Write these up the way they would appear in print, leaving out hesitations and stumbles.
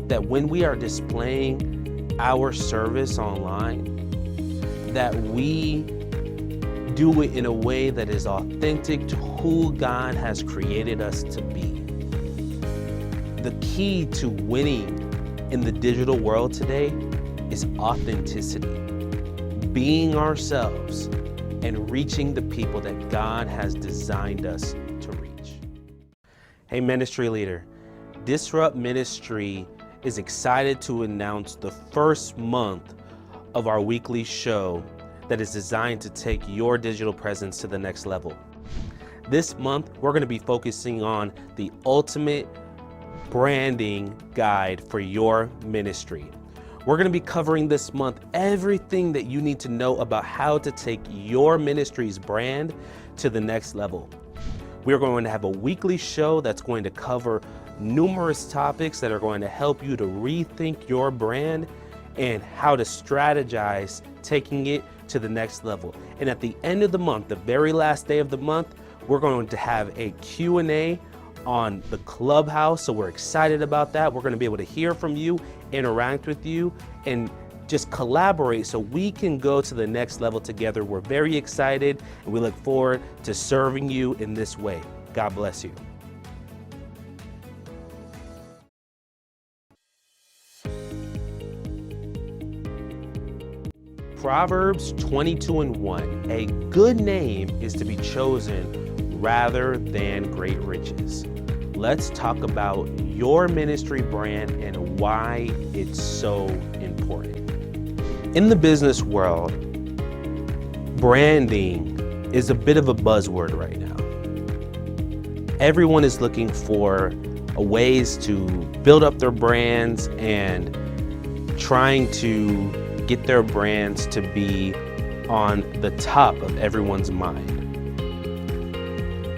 that when we are displaying our service online, that we do it in a way that is authentic to who God has created us to be. The key to winning in the digital world today is authenticity, being ourselves and reaching the people that God has designed us to reach. Hey, ministry leader, Disrupt Ministry is excited to announce the first month of our weekly show that is designed to take your digital presence to the next level. This month, we're going to be focusing on the ultimate branding guide for your ministry. We're going to be covering this month everything that you need to know about how to take your ministry's brand to the next level. We're going to have a weekly show that's going to cover numerous topics that are going to help you to rethink your brand and how to strategize taking it to the next level. And at the end of the month, the very last day of the month, we're going to have a Q&A on the Clubhouse. So we're excited about that. We're going to be able to hear from you, interact with you, and just collaborate so we can go to the next level together. We're very excited and we look forward to serving you in this way. God bless you. Proverbs 22:1, a good name is to be chosen rather than great riches. Let's talk about your ministry brand and why it's so important. In the business world, branding is a bit of a buzzword right now. Everyone is looking for ways to build up their brands and trying to get their brands to be on the top of everyone's mind.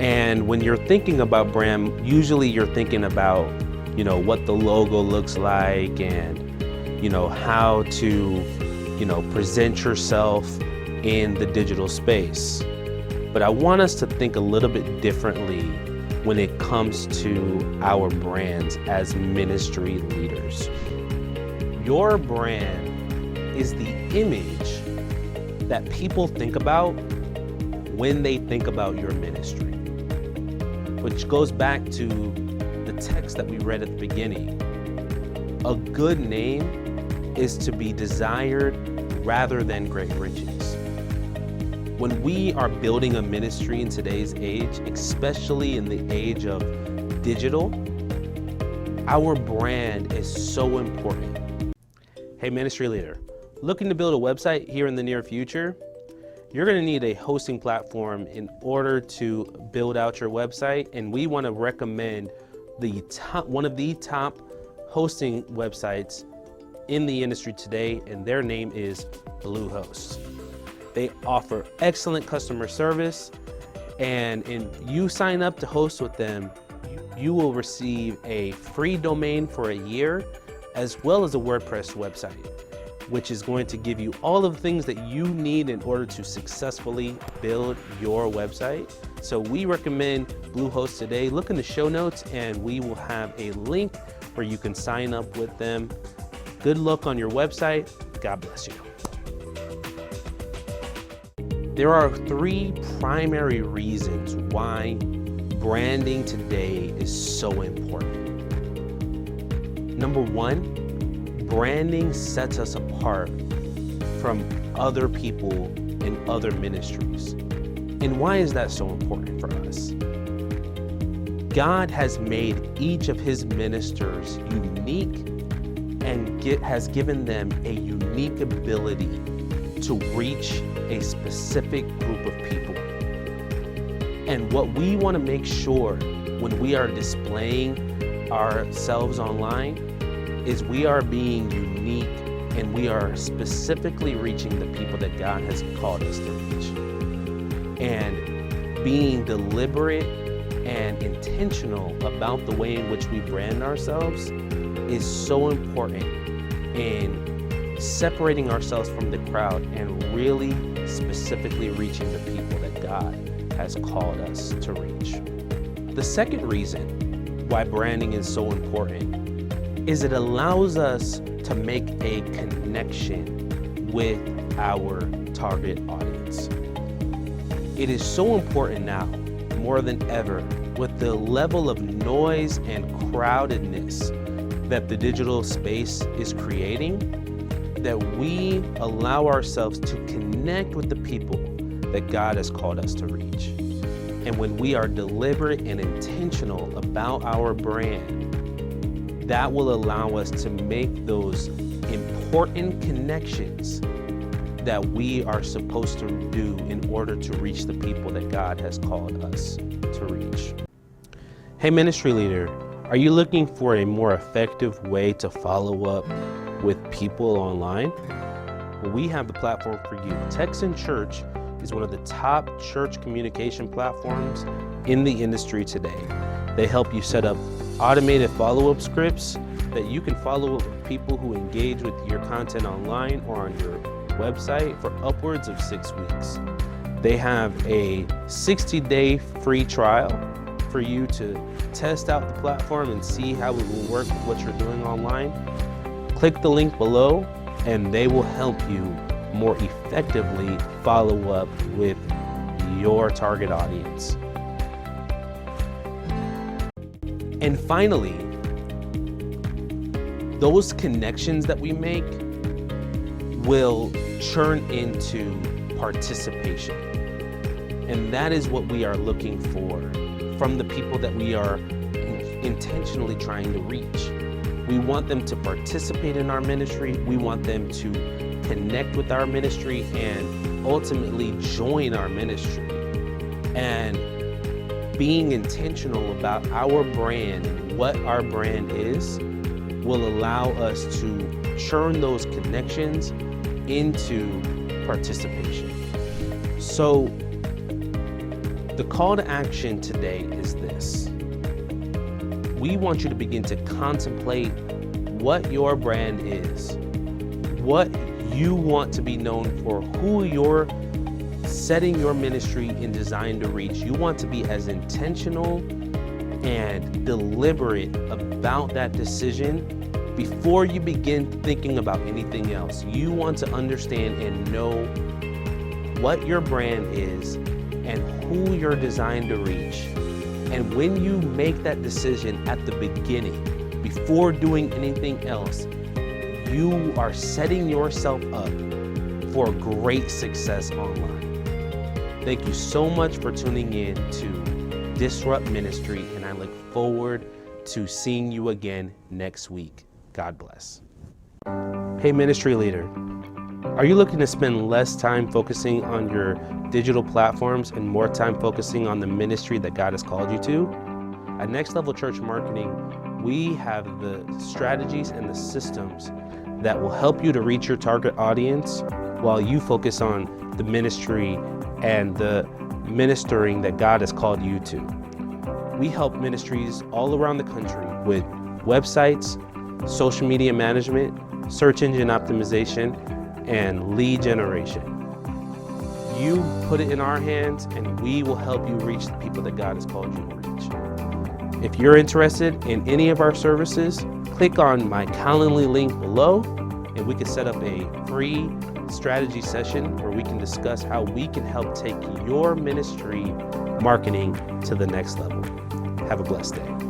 And when you're thinking about brand, usually you're thinking about, what the logo looks like and, how to, present yourself in the digital space. But I want us to think a little bit differently when it comes to our brands as ministry leaders. Your brand is the image that people think about when they think about your ministry, which goes back to the text that we read at the beginning. A good name is to be desired rather than great riches. When we are building a ministry in today's age, especially in the age of digital, our brand is so important. Hey, ministry leader, looking to build a website here in the near future? You're going to need a hosting platform in order to build out your website, and we want to recommend one of the top hosting websites in the industry today, and their name is Bluehost. They offer excellent customer service, and you sign up to host with them, you will receive a free domain for a year, as well as a WordPress website, which is going to give you all of the things that you need in order to successfully build your website. So we recommend Bluehost today. Look in the show notes and we will have a link where you can sign up with them. Good luck on your website. God bless you. There are 3 primary reasons why branding today is so important. Number 1, branding sets us apart from other people in other ministries. And why is that so important for us? God has made each of his ministers unique and has given them a unique ability to reach a specific group of people. And what we want to make sure when we are displaying ourselves online is we are being unique and we are specifically reaching the people that God has called us to reach. And being deliberate and intentional about the way in which we brand ourselves is so important in separating ourselves from the crowd and really specifically reaching the people that God has called us to reach. The second reason why branding is so important is it allows us to make a connection with our target audience. It is so important now, more than ever, with the level of noise and crowdedness that the digital space is creating, that we allow ourselves to connect with the people that God has called us to reach. And when we are deliberate and intentional about our brand, that will allow us to make those important connections that we are supposed to do in order to reach the people that God has called us to reach. Hey, ministry leader, are you looking for a more effective way to follow up with people online? Well, we have the platform for you. Texan Church is one of the top church communication platforms in the industry today. They help you set up automated follow-up scripts that you can follow up with people who engage with your content online or on your website for upwards of 6 weeks. They have a 60-day free trial for you to test out the platform and see how it will work with what you're doing online. Click the link below and they will help you more effectively follow up with your target audience. And finally, those connections that we make will churn into participation. And that is what we are looking for from the people that we are intentionally trying to reach. We want them to participate in our ministry. We want them to connect with our ministry and ultimately join our ministry. And being intentional about our brand and what our brand is will allow us to churn those connections into participation. So the call to action today is this. We want you to begin to contemplate what your brand is, what you want to be known for, who you're setting your ministry in design to reach. You want to be as intentional and deliberate about that decision before you begin thinking about anything else. You want to understand and know what your brand is and who you're designed to reach. And when you make that decision at the beginning, before doing anything else, you are setting yourself up for great success online. Thank you so much for tuning in to Disrupt Ministry, and I look forward to seeing you again next week. God bless. Hey, ministry leader, are you looking to spend less time focusing on your digital platforms and more time focusing on the ministry that God has called you to? At Next Level Church Marketing, we have the strategies and the systems that will help you to reach your target audience while you focus on the ministry and the ministering that God has called you to. We help ministries all around the country with websites, social media management, search engine optimization, and lead generation. You put it in our hands and we will help you reach the people that God has called you to reach. If you're interested in any of our services, click on my Calendly link below and we can set up a free strategy session where we can discuss how we can help take your ministry marketing to the next level. Have a blessed day.